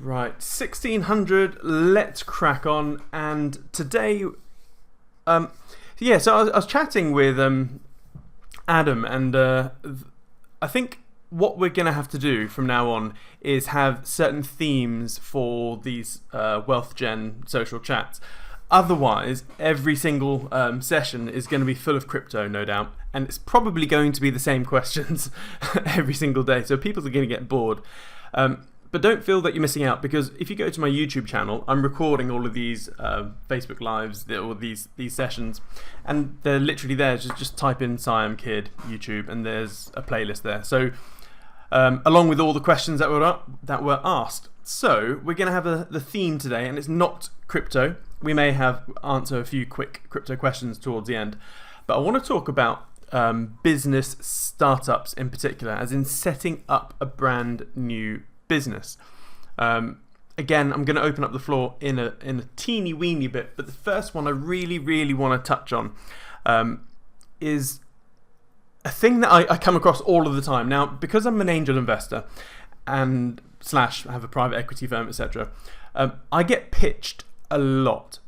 Right, 1600, let's crack on. And today, so I was chatting with Adam, and I think what we're going to have to do from now on is have certain themes for these wealth gen social chats. Otherwise, every single session is going to be full of crypto, no doubt, and it's probably going to be the same questions every single day, so people are going to get bored. But don't feel that you're missing out, because if you go to my YouTube channel, I'm recording all of these Facebook Lives, or these sessions, and they're literally there. Just type in 𝗁𝗃 YouTube, and there's a playlist there. So, along with all the questions that were asked. So we're going to have the theme today, and it's not crypto. We may answer a few quick crypto questions towards the end, but I want to talk about business startups in particular, as in setting up a brand new business. Again, I'm going to open up the floor in a teeny weeny bit, but the first one I really want to touch on is a thing that I come across all of the time. Now, because I'm an angel investor and / have a private equity firm, etc., I get pitched a lot,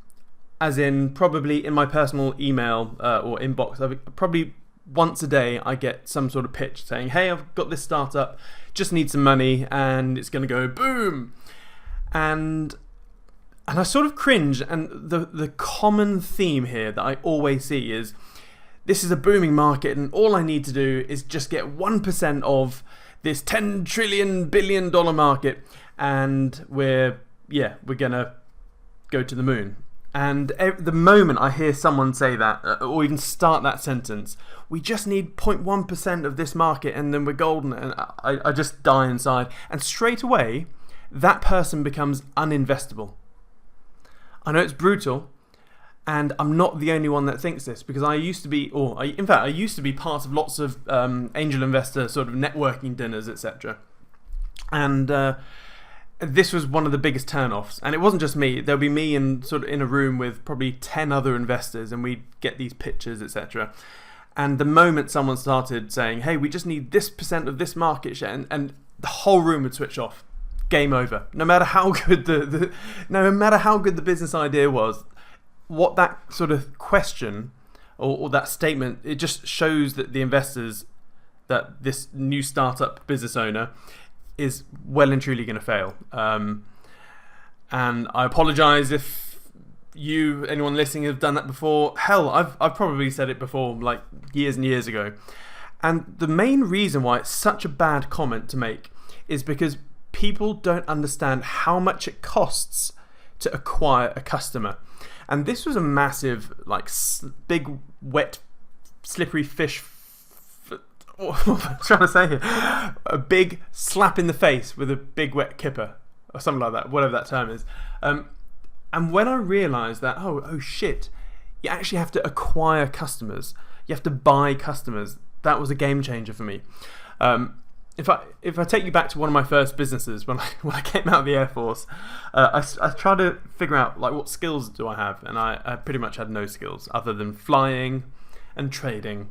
as in probably in my personal email or inbox. Probably once a day I get some sort of pitch saying, hey, I've got this startup, just need some money, and it's going to go boom. And I sort of cringe, and the common theme here that I always see is, this is a booming market, and all I need to do is just get 1% of this $10 trillion billion market, and we're gonna go to the moon. And the moment I hear someone say that, or even start that sentence, we just need 0.1% of this market and then we're golden, and I just die inside. And straight away, that person becomes uninvestable. I know it's brutal, and I'm not the only one that thinks this, because I used to be, I used to be part of lots of angel investor sort of networking dinners, etc. And this was one of the biggest turn-offs, and it wasn't just me. There'll be me in a room with probably 10 other investors, and we'd get these pitches, etc. And the moment someone started saying, hey, we just need this % of this market share, and the whole room would switch off. Game over. No matter how good the business idea was, what that sort of question or that statement, it just shows that the investors, that this new startup business owner is well and truly going to fail. And I apologise if anyone listening, have done that before. Hell, I've probably said it before, like years and years ago. And the main reason why it's such a bad comment to make is because people don't understand how much it costs to acquire a customer. And this was a massive, big, wet, slippery fish. What am I trying to say here? A big slap in the face with a big, wet kipper, or something like that, whatever that term is. And when I realised that, oh shit, you actually have to acquire customers. You have to buy customers. That was a game changer for me. If I take you back to one of my first businesses, when I came out of the Air Force, I tried to figure out what skills do I have, and I pretty much had no skills other than flying and trading.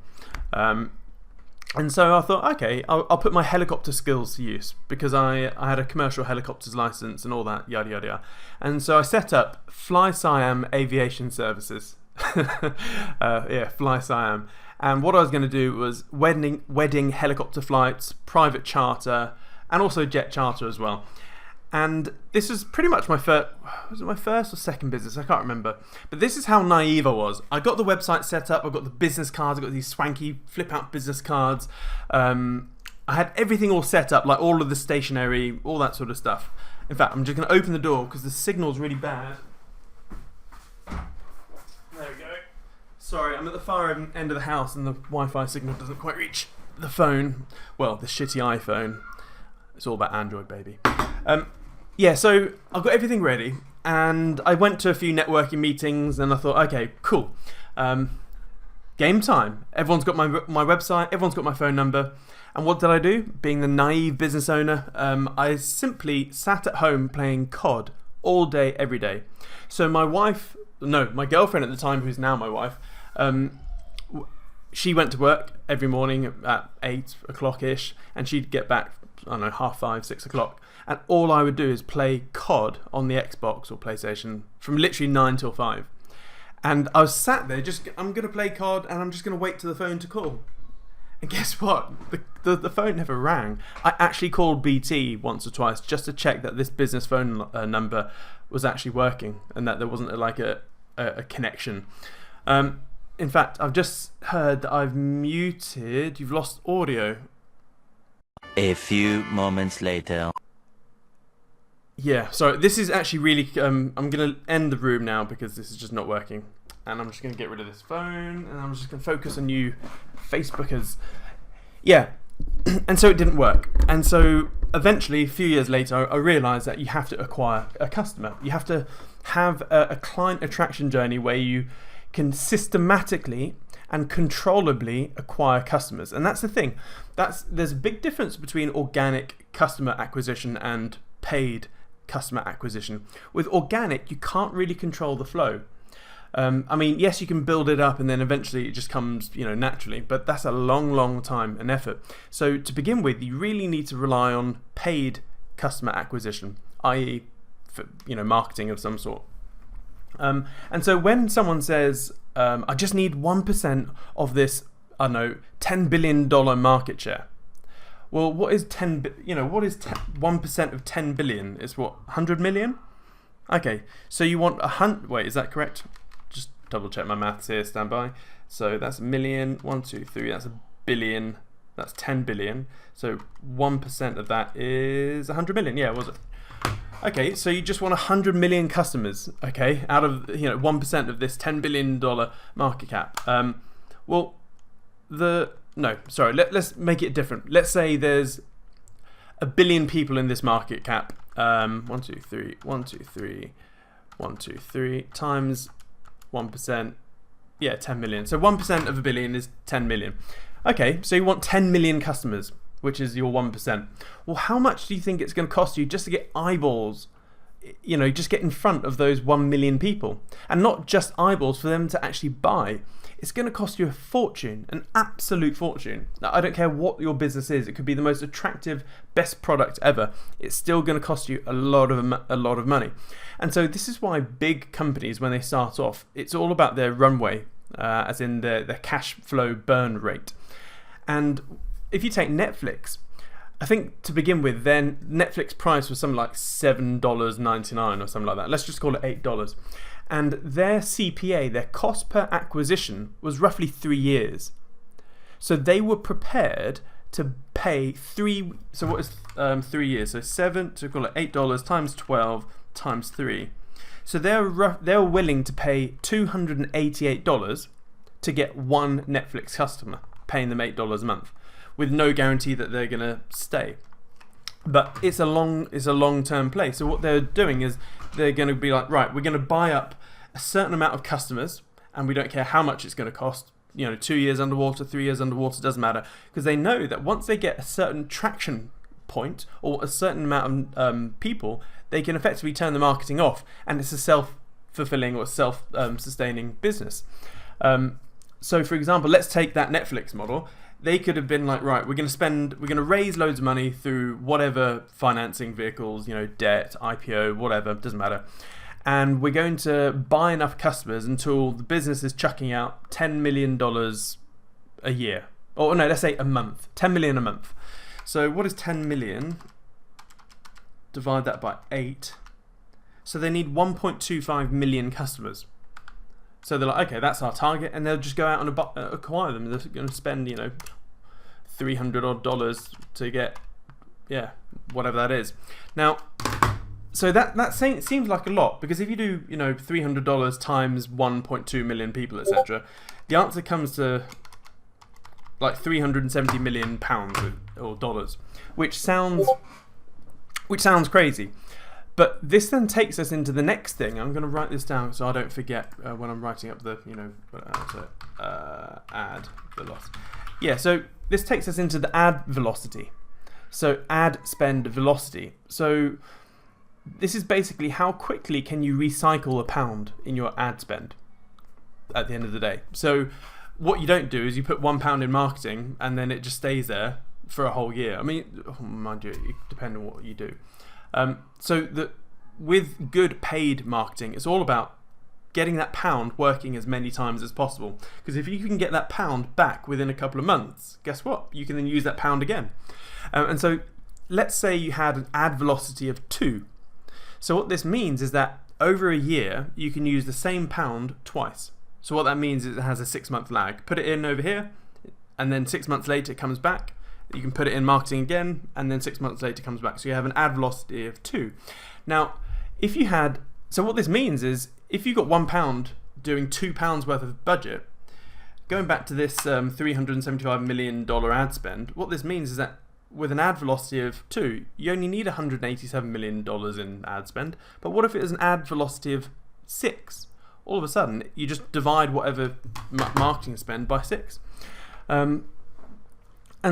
And so I thought, okay, I'll put my helicopter skills to use, because I had a commercial helicopters license and all that, yada yada yada. And so I set up 𝗵𝗲 Aviation Services. 𝗵𝗲. And what I was going to do was wedding helicopter flights, private charter, and also jet charter as well. And this was pretty much my first, was it my first or second business? I can't remember. But this is how naive I was. I got the website set up, I got the business cards, I got these swanky flip-out business cards. I had everything all set up, like all of the stationery, all that sort of stuff. In fact, I'm just going to open the door because the signal's really bad. There we go. Sorry, I'm at the far end of the house and the Wi-Fi signal doesn't quite reach the phone. Well, the shitty iPhone. It's all about Android, baby. So I got everything ready, and I went to a few networking meetings, and I thought, okay, cool. Game time. Everyone's got my website, everyone's got my phone number. And what did I do? Being the naive business owner, I simply sat at home playing COD all day, every day. So my girlfriend at the time, who's now my wife, she went to work every morning at 8 o'clock-ish, and she'd get back I don't know, 5:30, 6 o'clock, and all I would do is play COD on the Xbox or PlayStation from literally 9 till 5. And I was sat there, I'm going to play COD and I'm just going to wait for the phone to call. And guess what? The phone never rang. I actually called BT once or twice just to check that this business phone number was actually working and that there wasn't like a connection. In fact, I've just heard that I've muted. You've lost audio. A few moments later. Yeah, so this is actually really... I'm going to end the room now because this is just not working. And I'm just going to get rid of this phone and I'm just going to focus on you Facebookers. Yeah, and so it didn't work. And so eventually, a few years later, I realised that you have to acquire a customer. You have to have a client attraction journey where you can systematically and controllably acquire customers. And that's the thing. There's a big difference between organic customer acquisition and paid customer acquisition. With organic, you can't really control the flow. I mean, yes, you can build it up and then eventually it just comes, naturally, but that's a long time and effort. So to begin with, you really need to rely on paid customer acquisition, i.e., marketing of some sort. And so when someone says, I just need 1% of this, I don't know, $10 billion market share. Well, what is 1% of 10 billion? Is what, 100 million? Okay, so you want 100, wait, is that correct? Just double check my maths here, stand by. So that's a million, 1, 2, 3, that's a billion, that's 10 billion. So 1% of that is 100 million, yeah, was it? Okay, so you just want 100 million customers, okay, out of 1% of this $10 billion market cap. Let's make it different. Let's say there's a billion people in this market cap. 1, 2, 3, 1, 2, 3, 1, 2, 3 times 1%. Yeah, 10 million. So 1% of a billion is 10 million. Okay, so you want 10 million customers, which is your 1%. Well, how much do you think it's going to cost you just to get eyeballs, just get in front of those 1 million people? And not just eyeballs, for them to actually buy. It's going to cost you a fortune, an absolute fortune. Now, I don't care what your business is. It could be the most attractive, best product ever. It's still going to cost you a lot of money. And so this is why big companies, when they start off, it's all about their runway, as in their cash flow burn rate. And if you take Netflix, I think to begin with, then Netflix price was something like $7.99 or something like that. Let's just call it $8. And their CPA, their cost per acquisition, was roughly 3 years. So they were prepared to pay so what is 3 years? So call it $8 times 12 times 3. So they're willing to pay $288 to get one Netflix customer, paying them $8 a month, with no guarantee that they're going to stay. But it's a long-term play. So what they're doing is they're going to be like, right, we're going to buy up a certain amount of customers, and we don't care how much it's going to cost. 2 years underwater, 3 years underwater, doesn't matter, because they know that once they get a certain traction point or a certain amount of people, they can effectively turn the marketing off, and it's a self-fulfilling or self-sustaining business. So, for example, let's take that Netflix model. They could have been like, right, we're going to raise loads of money through whatever financing vehicles, debt, IPO, whatever, doesn't matter. And we're going to buy enough customers until the business is chucking out $10 million a year. Or no, let's say a month. 10 million a month. So what is 10 million? Divide that by 8. So they need 1.25 million customers. So they're like, okay, that's our target, and they'll just go out and acquire them. They're going to spend, $300 odd to get, whatever that is. Now, so that seems like a lot, because if you do, $300 times 1.2 million people, etc., the answer comes to like 370 million pounds or dollars, which sounds crazy. But this then takes us into the next thing. I'm going to write this down so I don't forget when I'm writing up the, ad velocity. Yeah, so this takes us into the ad velocity. So ad spend velocity. So this is basically how quickly can you recycle a pound in your ad spend at the end of the day. So what you don't do is you put £1 in marketing and then it just stays there for a whole year. I mean, mind you, it depends on what you do. With good paid marketing, it's all about getting that pound working as many times as possible. Because if you can get that pound back within a couple of months, guess what? You can then use that pound again. And so let's say you had an ad velocity of 2. So what this means is that over a year, you can use the same pound twice. So what that means is it has a 6-month lag. Put it in over here, and then 6 months later it comes back. You can put it in marketing again, and then 6 months later it comes back. So you have an ad velocity of 2. Now, so what this means is if you got £1 doing £2 worth of budget, going back to this $375 million ad spend, what this means is that with an ad velocity of 2, you only need $187 million in ad spend. But what if it was an ad velocity of 6? All of a sudden, you just divide whatever marketing spend by 6. And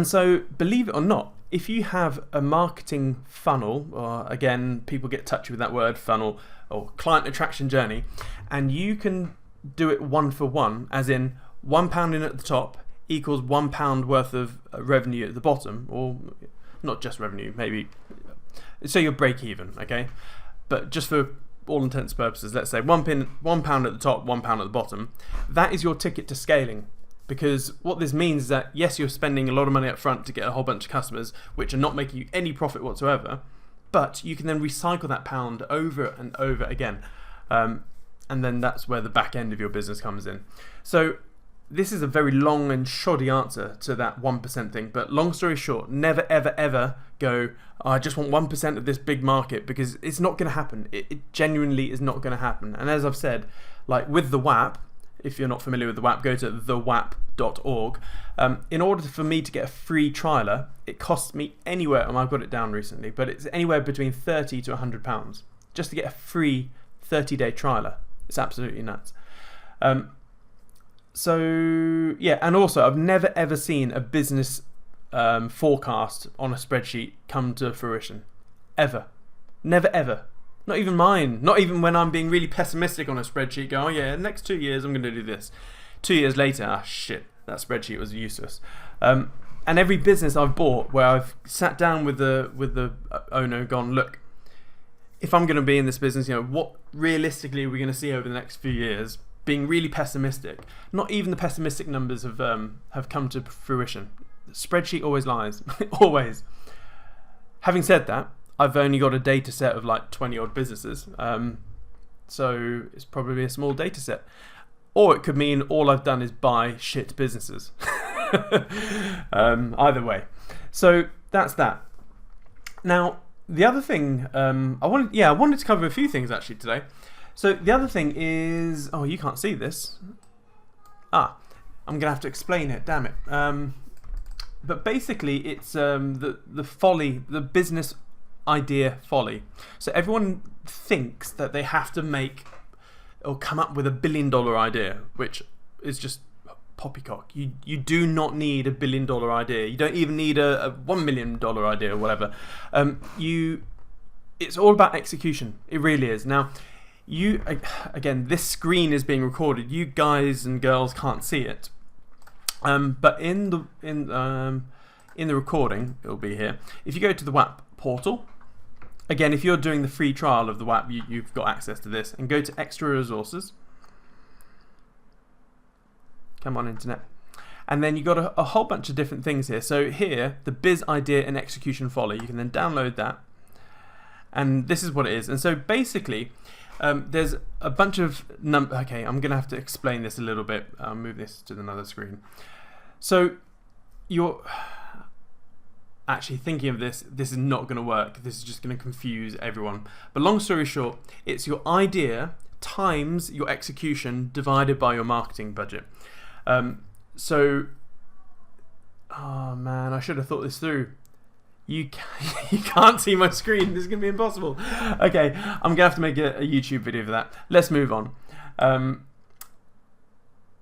so, believe it or not, if you have a marketing funnel, or again, people get touchy with that word, funnel, or client attraction journey, and you can do it 1-for-1, as in £1 in at the top equals £1 worth of revenue at the bottom, or not just revenue, maybe, so you're break even, okay? But just for all intents and purposes, let's say £1 at the top, £1 at the bottom. That is your ticket to scaling. Because what this means is that, yes, you're spending a lot of money up front to get a whole bunch of customers, which are not making you any profit whatsoever, but you can then recycle that pound over and over again. And then that's where the back end of your business comes in. So this is a very long and shoddy answer to that 1% thing. But long story short, never, ever, ever go, I just want 1% of this big market, because it's not going to happen. It genuinely is not going to happen. And as I've said, like with the WAP, if you're not familiar with the WAP, go to 𝗃𝗏𝗃.org. In order for me to get a free trialer, it costs me anywhere, and I've got it down recently, but it's anywhere between £30 to £100 just to get a free 30-day trialer. It's absolutely nuts. So yeah, and also I've never ever seen a business forecast on a spreadsheet come to fruition. Ever. Never ever. Not even mine. Not even when I'm being really pessimistic on a spreadsheet, going, oh yeah, next 2 years I'm going to do this. 2 years later, shit, that spreadsheet was useless. And every business I've bought where I've sat down with the owner and gone, look, if I'm going to be in this business, what realistically are we going to see over the next few years? Being really pessimistic. Not even the pessimistic numbers have come to fruition. The spreadsheet always lies. Always. Having said that, I've only got a data set of like 20 odd businesses, so it's probably a small data set. Or it could mean all I've done is buy shit businesses. Either way. So that's that. Now, the other thing, I wanted to cover a few things actually today. So the other thing is, oh, you can't see this. I'm going to have to explain it, damn it. But basically it's the folly, the business idea folly. So everyone thinks that they have to make or come up with $1 billion idea, which is just poppycock. You do not need $1 billion idea. You don't even need a $1 million idea or whatever. It's all about execution. It really is. Now, again, this screen is being recorded. You guys and girls can't see it, but in the recording, it'll be here. If you go to the WAP portal, again, if you're doing the free trial of the WAP, you've got access to this, and go to extra resources. Come on, internet. And then you've got a whole bunch of different things here. So here, the biz idea and execution folly. You can then download that, and this is what it is. And so basically, there's a bunch of okay, I'm going to have to explain this a little bit. I'll move this to another screen. So you're actually thinking of this is not going to work. This is just going to confuse everyone. But long story short, it's your idea times your execution divided by your marketing budget. So, oh man, I should have thought this through. You can't see my screen. This is going to be impossible. Okay, I'm going to have to make a YouTube video for that. Let's move on.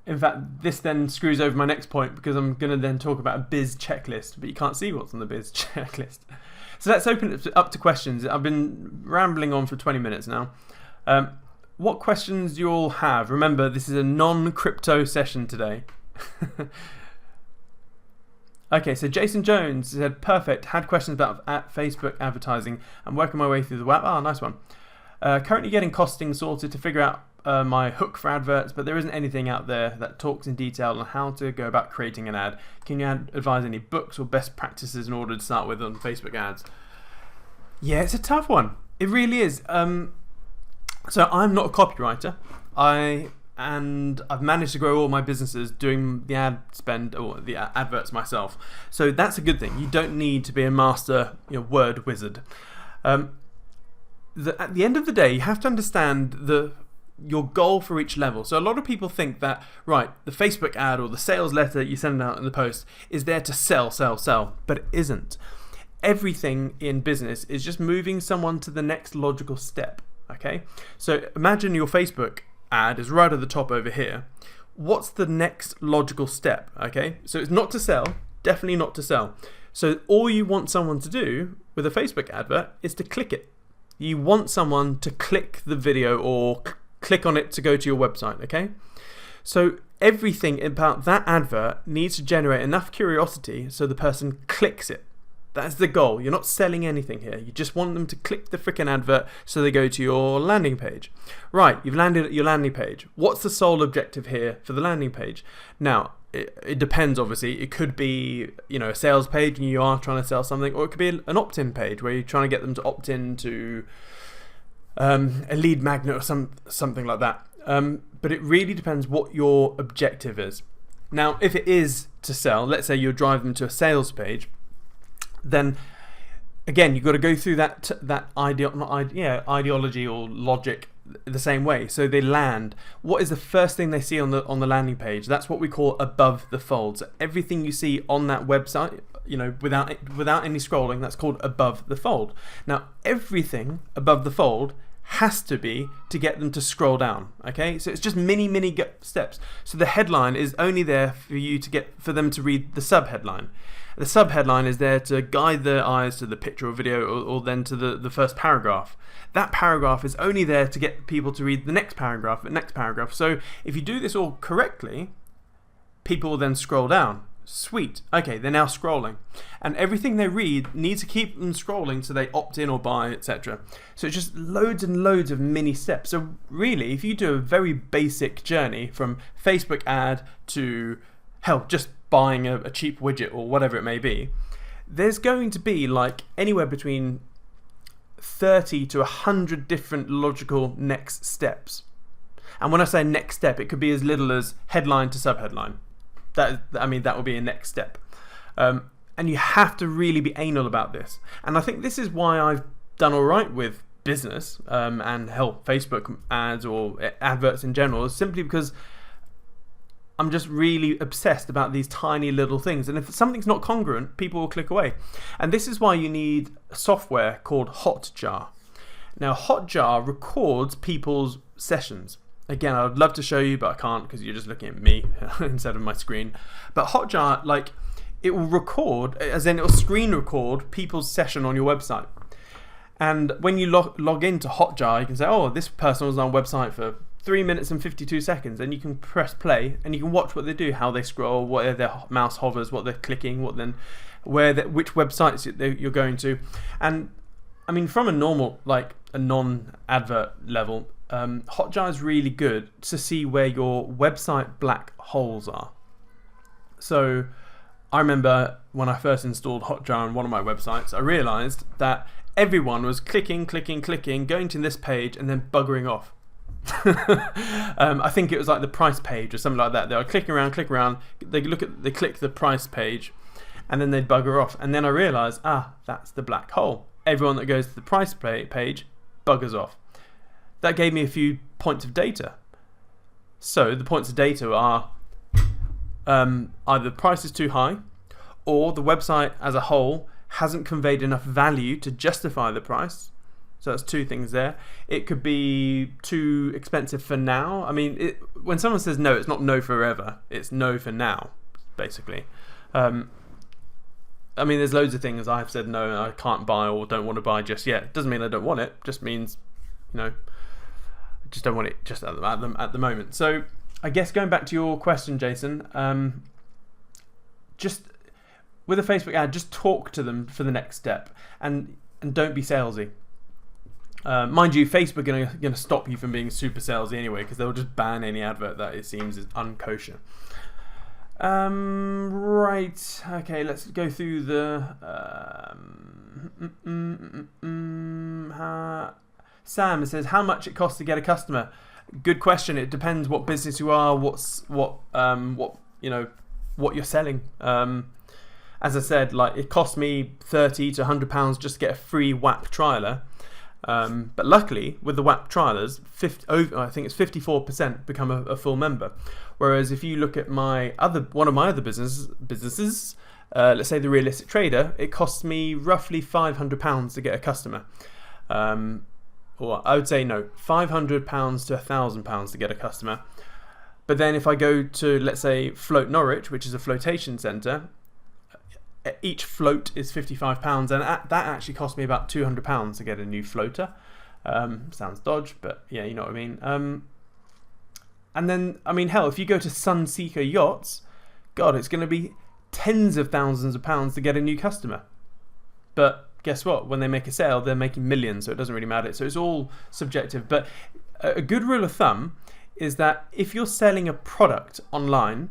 In fact, this then screws over my next point, because I'm going to then talk about a biz checklist, but you can't see what's on the biz checklist. So let's open it up to questions. I've been rambling on for 20 minutes now. What questions do you all have? Remember, this is a non-crypto session today. Okay, so Jason Jones said, perfect. Had questions about Facebook advertising. I'm working my way through the web. Oh, nice one. Currently getting costing sorted to figure out my hook for adverts, but there isn't anything out there that talks in detail on how to go about creating an ad. Can you advise any books or best practices in order to start with on Facebook ads? Yeah, it's a tough one. It really is. So I'm not a copywriter. I've managed to grow all my businesses doing the ad spend or the adverts myself. So that's a good thing. You don't need to be a master word wizard. At the end of the day, you have to understand your goal for each level. So a lot of people think that, right, the Facebook ad or the sales letter you send out in the post is there to sell, but it isn't. Everything in business is just moving someone to the next logical step. Okay, so imagine your Facebook ad is right at the top over here. What's the next logical step? Okay, so it's not to sell, definitely not to sell. So all you want someone to do with a Facebook advert is to click it. You want someone to click the video or click on it to go to your website. Okay, so everything about that advert needs to generate enough curiosity so the person clicks it. That's the goal. You're not selling anything here. You just want them to click the frickin' advert so they go to your landing page. Right, you've landed at your landing page. What's the sole objective here for the landing page? Now, it depends, obviously. It could be a sales page and you are trying to sell something, or it could be an opt-in page where you're trying to get them to opt in to a lead magnet or something like that. But it really depends what your objective is. Now, if it is to sell, let's say you drive them to a sales page, then again you've got to go through that ideology or logic the same way. So they land. What is the first thing they see on the landing page? That's what we call above the fold. So everything you see on that website, without any scrolling, that's called above the fold. Now everything above the fold has to be to get them to scroll down. Okay, so it's just mini steps. So the headline is only there for them to read the subheadline. The subheadline is there to guide their eyes to the picture or video or then to the first paragraph. That paragraph is only there to get people to read the next paragraph. So if you do this all correctly, people will then scroll down. Sweet. Okay, they're now scrolling. And everything they read needs to keep them scrolling so they opt in or buy, etc. So it's just loads and loads of mini steps. So really, if you do a very basic journey from Facebook ad to just buying a cheap widget or whatever it may be, there's going to be like anywhere between 30 to 100 different logical next steps. And when I say next step, it could be as little as headline to subheadline. That will be a next step. And you have to really be anal about this. And I think this is why I've done all right with business and Facebook ads or adverts in general, is simply because I'm just really obsessed about these tiny little things. And if something's not congruent, people will click away. And this is why you need software called Hotjar. Now, Hotjar records people's sessions. Again, I'd love to show you, but I can't because you're just looking at me instead of my screen. But Hotjar, it will record, as in it will screen record people's session on your website. And when you log into Hotjar, you can say, oh, this person was on our website for 3 minutes and 52 seconds, and you can press play and you can watch what they do, how they scroll, what their mouse hovers, what they're clicking, which websites you're going to. And I mean, from a normal, a non-advert level, Hotjar is really good to see where your website black holes are. So I remember when I first installed Hotjar on one of my websites, I realized that everyone was clicking, going to this page and then buggering off. I think it was like the price page or something like that. They were clicking around, they click the price page and then they'd bugger off. And then I realized, that's the black hole. Everyone that goes to the price page buggers off. That gave me a few points of data. So the points of data are either the price is too high, or the website as a whole hasn't conveyed enough value to justify the price. So that's two things there. It could be too expensive for now. I mean, when someone says no, it's not no forever. It's no for now, basically. I mean, there's loads of things I've said no, and I can't buy or don't want to buy just yet. It doesn't mean I don't want it. It just means, I just don't want it just at the moment. So I guess going back to your question, Jason, just with a Facebook ad, just talk to them for the next step, and don't be salesy. Mind you, Facebook are going to stop you from being super salesy anyway, because they'll just ban any advert that it seems is unkosher. Right. Okay, let's go through the. Sam says, how much it costs to get a customer? Good question. It depends what business you are, what you're selling. As I said, like it cost me £30 to £100 just to get a free WAP trialer. But luckily, with the WAP trialers, I think it's 54% become a full member. Whereas if you look at one of my other businesses, let's say the Realistic Trader, it costs me roughly £500 to get a customer. Or I would say no, £500 to £1,000 to get a customer. But then if I go to, let's say, Float Norwich, which is a flotation centre, each float is £55, and that actually cost me about £200 to get a new floater. Sounds dodge, but yeah, you know what I mean. And then, I mean, hell, if you go to Sunseeker Yachts, God, it's going to be tens of thousands of pounds to get a new customer. But guess what? When they make a sale, they're making millions, so it doesn't really matter. So it's all subjective. But a good rule of thumb is that if you're selling a product online,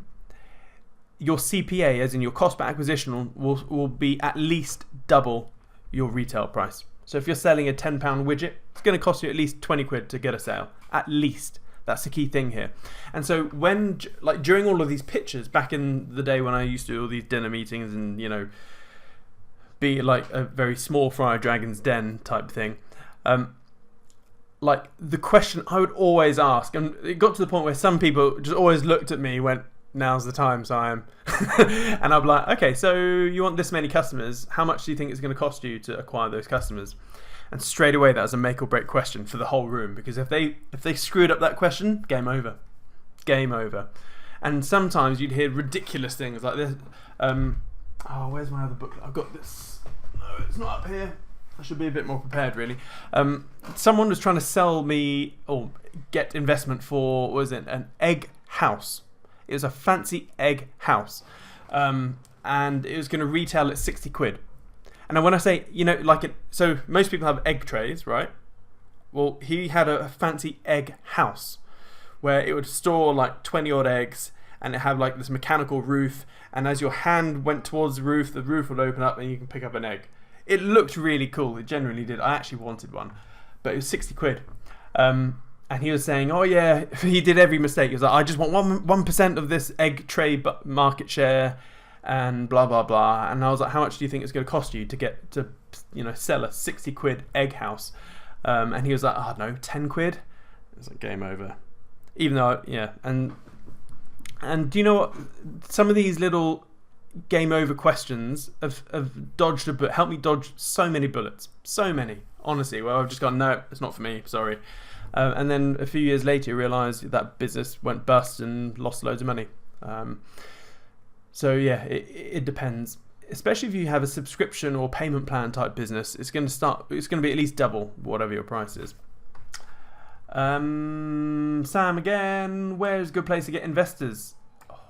your CPA, as in your cost per acquisition, will be at least double your retail price. So if you're selling a £10 widget, it's going to cost you at least 20 quid to get a sale. At least. That's the key thing here. And so when, like during all of these pitches, back in the day when I used to do all these dinner meetings and, you know, be like a very small fry dragon's den type thing, like the question I would always ask, and it got to the point where some people just always looked at me and went, now's the time, Siam. And I'd be like, okay, so you want this many customers, how much do you think it's going to cost you to acquire those customers? And straight away that was a make or break question for the whole room, because if they screwed up that question, game over. And sometimes you'd hear ridiculous things like this. Where's my other booklet? I've got this. No, it's not up here. I should be a bit more prepared, really. Someone was trying to sell me or get investment for, what was it, an egg house. It was a fancy egg house, and it was going to retail at 60 quid. And when I say, you know, so most people have egg trays, right? Well, he had a fancy egg house where it would store like 20 odd eggs, and it had like this mechanical roof. And as your hand went towards the roof would open up and you can pick up an egg. It looked really cool. It genuinely did. I actually wanted one, but it was 60 quid. And he was saying, oh yeah, he did every mistake. He was like, I just want 1% of this egg tray market share, and blah blah blah. And I was like, how much do you think it's going to cost you to get to, you know, sell a 60 quid egg house? And he was like, oh no, 10 quid. It was like game over. Even though, yeah, and do you know what? Some of these little game over questions have dodged helped me dodge so many bullets, so many. Honestly, well, I've just gone, no, it's not for me. Sorry. And then a few years later, you realise that business went bust and lost loads of money. So yeah, it depends. Especially if you have a subscription or payment plan type business, it's going to be at least double whatever your price is. Sam again, where's a good place to get investors?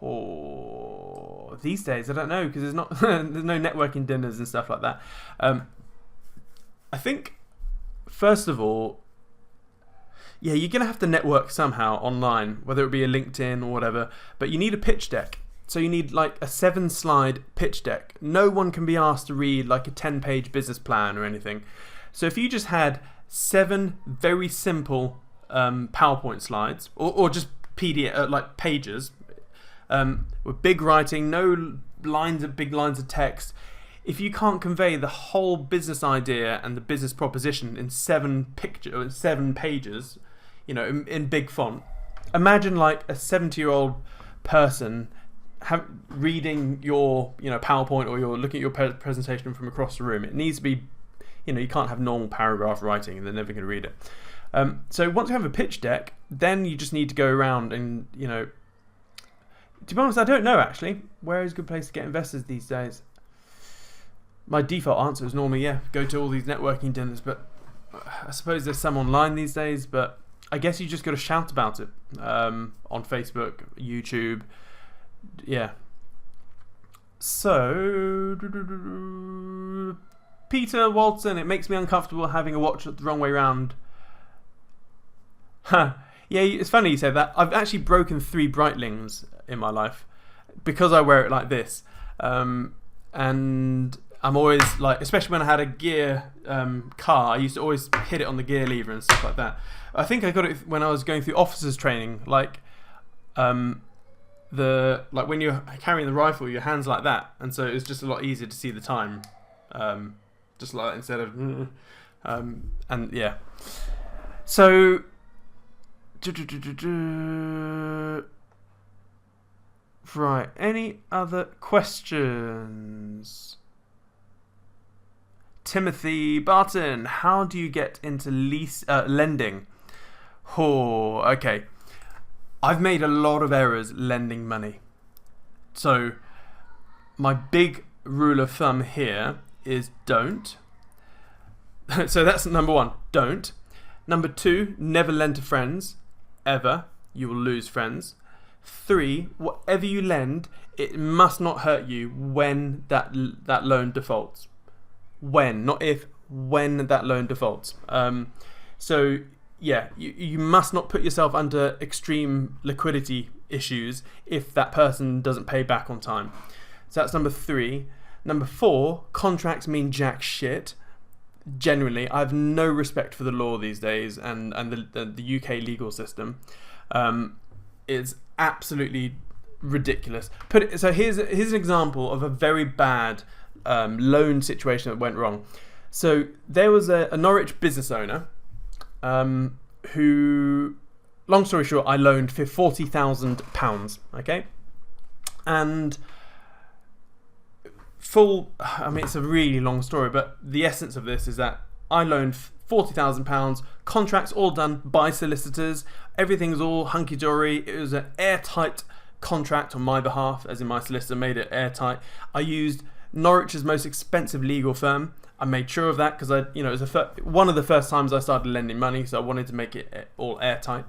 Oh, these days I don't know, because there's no networking dinners and stuff like that. I think first of all, yeah, you're going to have to network somehow online, whether it be a LinkedIn or whatever, but you need a pitch deck. So you need like a 7-slide pitch deck. No one can be asked to read like a 10-page business plan or anything. So if you just had 7 very simple PowerPoint slides, or just PDF, like pages, with big writing, no big lines of text. If you can't convey the whole business idea and the business proposition in 7 pages, you know, in big font, imagine like a 70-year-old person reading your, you know, PowerPoint, or you're looking at your presentation from across the room. It needs to be, you know, you can't have normal paragraph writing and they're never going to read it. So once you have a pitch deck, then you just need to go around and, you know, to be honest, I don't know actually. Where is a good place to get investors these days? My default answer is normally, yeah, go to all these networking dinners, but I suppose there's some online these days, but I guess you just got to shout about it on Facebook, YouTube. Yeah. So, Peter Walton, it makes me uncomfortable having a watch the wrong way round. Huh. Yeah, it's funny you said that. I've actually broken 3 Breitlings in my life because I wear it like this. And I'm always like, especially when I had a gear car, I used to always hit it on the gear lever and stuff like that. I think I got it when I was going through officers training, like when you're carrying the rifle, your hands like that, and so it was just a lot easier to see the time, just like that instead of and yeah. So right, any other questions? Timothy Barton, how do you get into lending? Oh, okay. I've made a lot of errors lending money. So my big rule of thumb here is don't. So that's number 1, don't. Number 2, never lend to friends, ever. You will lose friends. 3, whatever you lend, it must not hurt you when that loan defaults. When, not if, when that loan defaults. So yeah, you must not put yourself under extreme liquidity issues if that person doesn't pay back on time. So that's number 3. Number 4, contracts mean jack shit. Generally, I have no respect for the law these days and the UK legal system. It's absolutely ridiculous. So here's an example of a very bad loan situation that went wrong. So there was a Norwich business owner who, long story short, I loaned for £40,000. Okay, and it's a really long story, but the essence of this is that I loaned £40,000, contracts all done by solicitors, everything's all hunky-dory. It was an airtight contract on my behalf, as in my solicitor made it airtight. I used Norwich's most expensive legal firm. I made sure of that because it was one of the first times I started lending money, so I wanted to make it all airtight,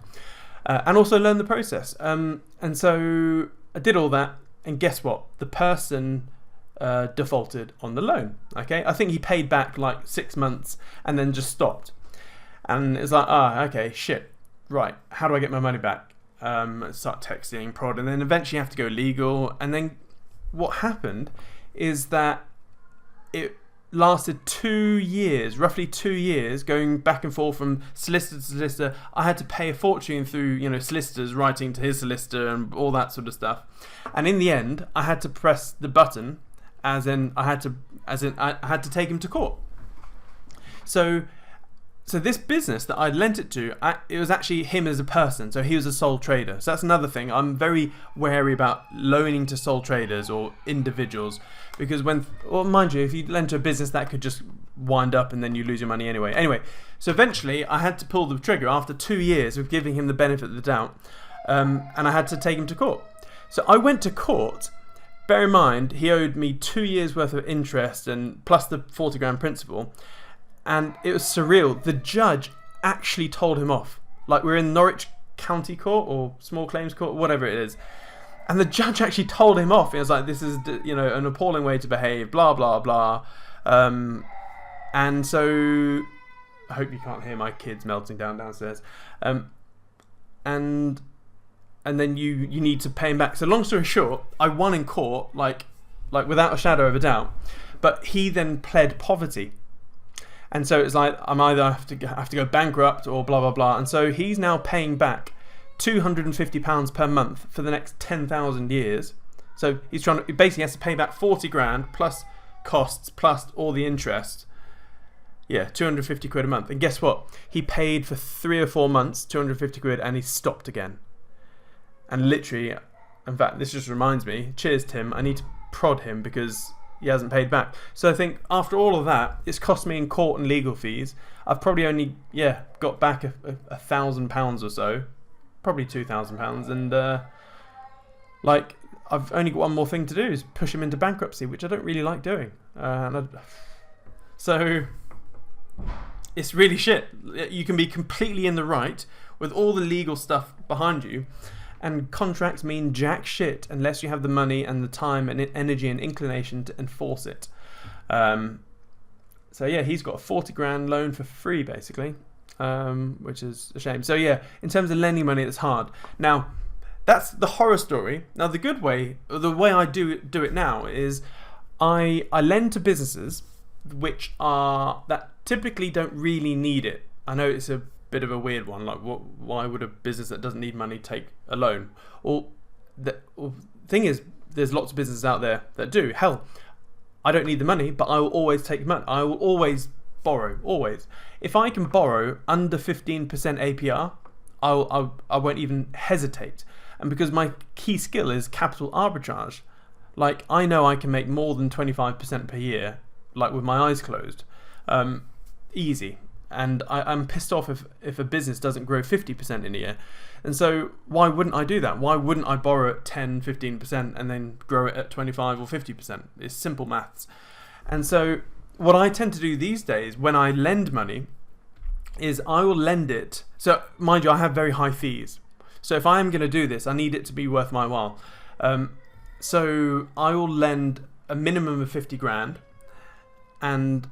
and also learn the process. And so I did all that, and guess what? The person defaulted on the loan. Okay, I think he paid back like 6 months and then just stopped. And it's like, okay, shit. Right, how do I get my money back? Start texting, prod, and then eventually you have to go legal. And then what happened is that it lasted 2 years, roughly 2 years, going back and forth from solicitor to solicitor. I had to pay a fortune through, solicitors writing to his solicitor and all that sort of stuff. And in the end, I had to press the button, I had to take him to court. So this business that I lent it to, it was actually him as a person. So he was a sole trader. So that's another thing. I'm very wary about loaning to sole traders or individuals, because mind you, if you lend to a business, that could just wind up and then you lose your money anyway. Anyway, so eventually I had to pull the trigger after 2 years of giving him the benefit of the doubt, and I had to take him to court. So I went to court. Bear in mind, he owed me 2 years worth of interest and plus the 40 grand principal. And it was surreal. The judge actually told him off. Like, we're in Norwich County Court or Small Claims Court, whatever it is. And the judge actually told him off. It was like, this is, an appalling way to behave, blah, blah, blah. And so, I hope you can't hear my kids melting downstairs. And then you need to pay him back. So long story short, I won in court, like without a shadow of a doubt. But he then pled poverty. And so it's like, I'm either have to go bankrupt or blah, blah, blah. And so he's now paying back £250 per month for the next 10,000 years. So he basically has to pay back 40 grand plus costs plus all the interest. Yeah, 250 quid a month. And guess what? He paid for 3 or 4 months, 250 quid, and he stopped again. And literally, in fact, this just reminds me, cheers Tim, I need to prod him because he hasn't paid back. So I think after all of that, it's cost me in court and legal fees. I've probably only got back £1,000 or so, probably £2,000, and I've only got one more thing to do, is push him into bankruptcy, which I don't really like doing. So it's really shit. You can be completely in the right with all the legal stuff behind you, and contracts mean jack shit unless you have the money and the time and energy and inclination to enforce it. So yeah, he's got a 40 grand loan for free basically, which is a shame. So yeah, in terms of lending money, it's hard. Now, that's the horror story. Now the good way, or the way I do it now, is I lend to businesses that typically don't really need it. I know it's a bit of a weird one. Like, why would a business that doesn't need money take a loan? Or the thing is, there's lots of businesses out there that do. Hell, I don't need the money, but I will always take money. I will always borrow. Always. If I can borrow under 15% APR, I won't even hesitate. And because my key skill is capital arbitrage, like, I know I can make more than 25% per year, like with my eyes closed, easy. And I'm pissed off if a business doesn't grow 50% in a year. And so why wouldn't I do that? Why wouldn't I borrow at 10, 15% and then grow it at 25 or 50%? It's simple maths. And so what I tend to do these days when I lend money is I will lend it. So mind you, I have very high fees. So if I am going to do this, I need it to be worth my while. So I will lend a minimum of 50 grand, and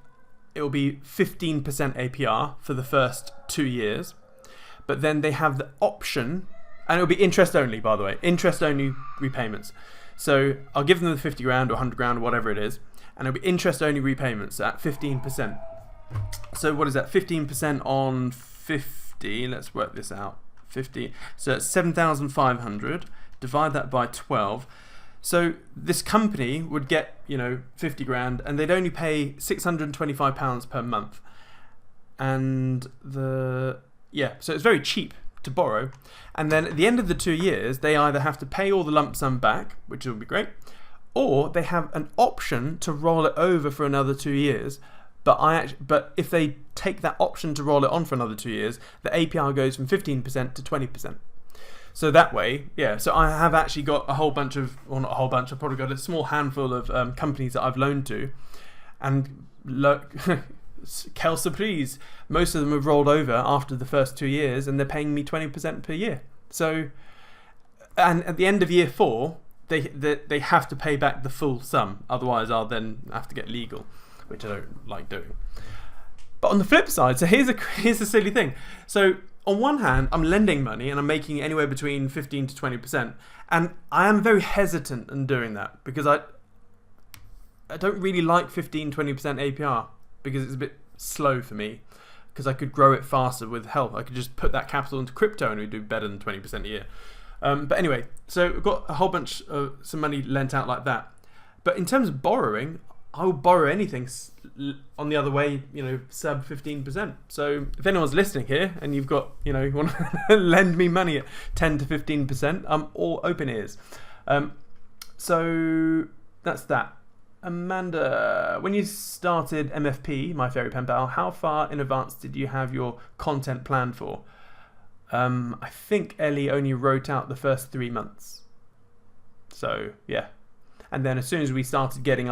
it will be 15% APR for the first 2 years. But then they have the option, and it will be interest only, by the way, interest only repayments. So I'll give them the 50 grand or 100 grand or whatever it is, and it'll be interest only repayments at 15%. So what is that? 15% on 50. Let's work this out. 50. So it's 7,500. Divide that by 12. So this company would get, 50 grand, and they'd only pay £625 per month. And so it's very cheap to borrow. And then at the end of the 2 years, they either have to pay all the lump sum back, which will be great, or they have an option to roll it over for another 2 years. But if they take that option to roll it on for another 2 years, the APR goes from 15% to 20%. So that way, so I have actually got a whole bunch of, well, not a whole bunch, I've probably got a small handful of companies that I've loaned to. And look, 𝗀 surprise, most of them have rolled over after the first 2 years, and they're paying me 20% per year. So, and at the end of year 4, they have to pay back the full sum. Otherwise, I'll then have to get legal, which I don't like doing. But on the flip side, so here's a silly thing. So on one hand, I'm lending money and I'm making anywhere between 15 to 20%. And I am very hesitant in doing that because I don't really like 15, 20% APR because it's a bit slow for me, because I could grow it faster with help. I could just put that capital into crypto and we'd do better than 20% a year. But anyway, so we've got a whole bunch of some money lent out like that. But in terms of borrowing, I will borrow anything on the other way, sub 15%. So if anyone's listening here and you've got, you want to lend me money at 10 to 15%, I'm all open ears. So that's that. Amanda, when you started MFP, My Fairy Pen Pal, how far in advance did you have your content planned for? I think Ellie only wrote out the first 3 months. So, yeah. And then as soon as we started getting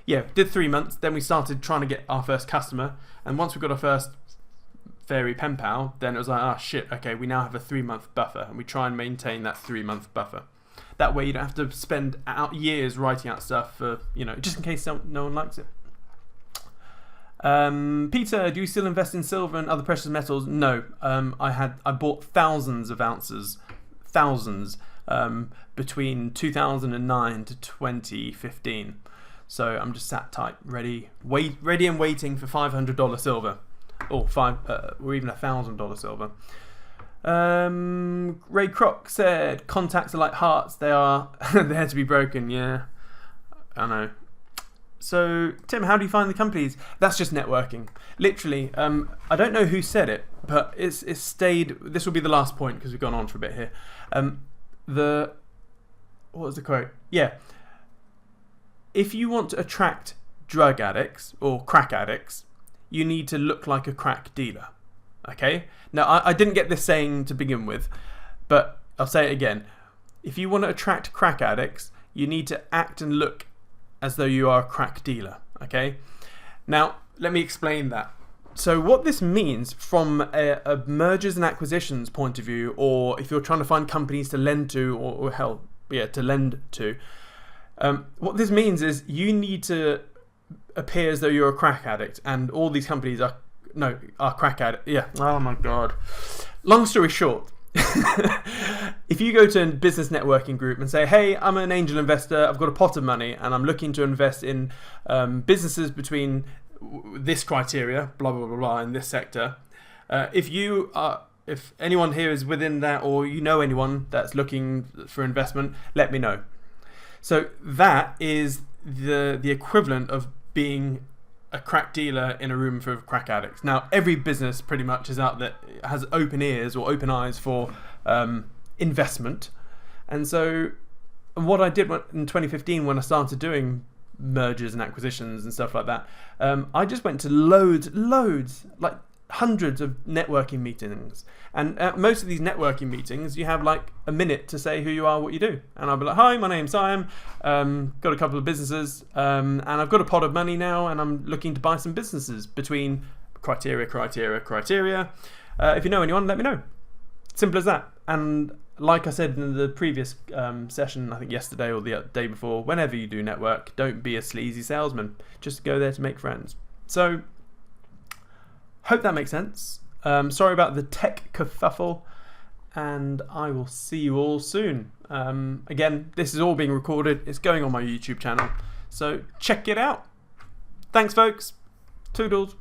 did 3 months, then we started trying to get our first customer. And once we got our first Fairy Pen Pal, then it was like, shit, okay, we now have a 3-month buffer. And we try and maintain that 3-month buffer. That way you don't have to spend years writing out stuff for, just in case no one likes it. Peter, do you still invest in silver and other precious metals? No. I bought thousands of ounces, between 2009 to 2015. So I'm just sat tight, ready and waiting for $500 silver, or even $1,000 silver. Ray Kroc said, contacts are like hearts, they are there to be broken. Yeah, I know. So Tim, how do you find the companies? That's just networking, literally. I don't know who said it, but it's stayed. This will be the last point because we've gone on for a bit here. What was the quote? Yeah, if you want to attract drug addicts or crack addicts, you need to look like a crack dealer. Okay? Now, I didn't get this saying to begin with, but I'll say it again. If you want to attract crack addicts, you need to act and look as though you are a crack dealer. Okay? Now, let me explain that. So what this means from a mergers and acquisitions point of view, or if you're trying to find companies to lend to, or hell, yeah, to lend to, what this means is you need to appear as though you're a crack addict, and all these companies are crack addicts. Yeah. Oh my god. Long story short, if you go to a business networking group and say, hey, I'm an angel investor, I've got a pot of money, and I'm looking to invest in businesses between this criteria, blah blah blah blah, in this sector. If anyone here is within that, or you know anyone that's looking for investment, let me know. So that is the equivalent of being a crack dealer in a room full of crack addicts. Now, every business pretty much is out there, has open ears or open eyes for investment. And so what I did in 2015 when I started doing mergers and acquisitions and stuff like that, I just went to loads, like hundreds of networking meetings. And at most of these networking meetings, you have like a minute to say who you are, what you do. And I'll be like, hi, my name's Siam, got a couple of businesses, and I've got a pot of money now, and I'm looking to buy some businesses between criteria. If you know anyone, let me know. Simple as that. And like I said in the previous session, I think yesterday or the day before, whenever you do network, don't be a sleazy salesman. Just go there to make friends. So, hope that makes sense. Sorry about the tech kerfuffle, and I will see you all soon. Again, this is all being recorded. It's going on my YouTube channel, so check it out. Thanks, folks. Toodles.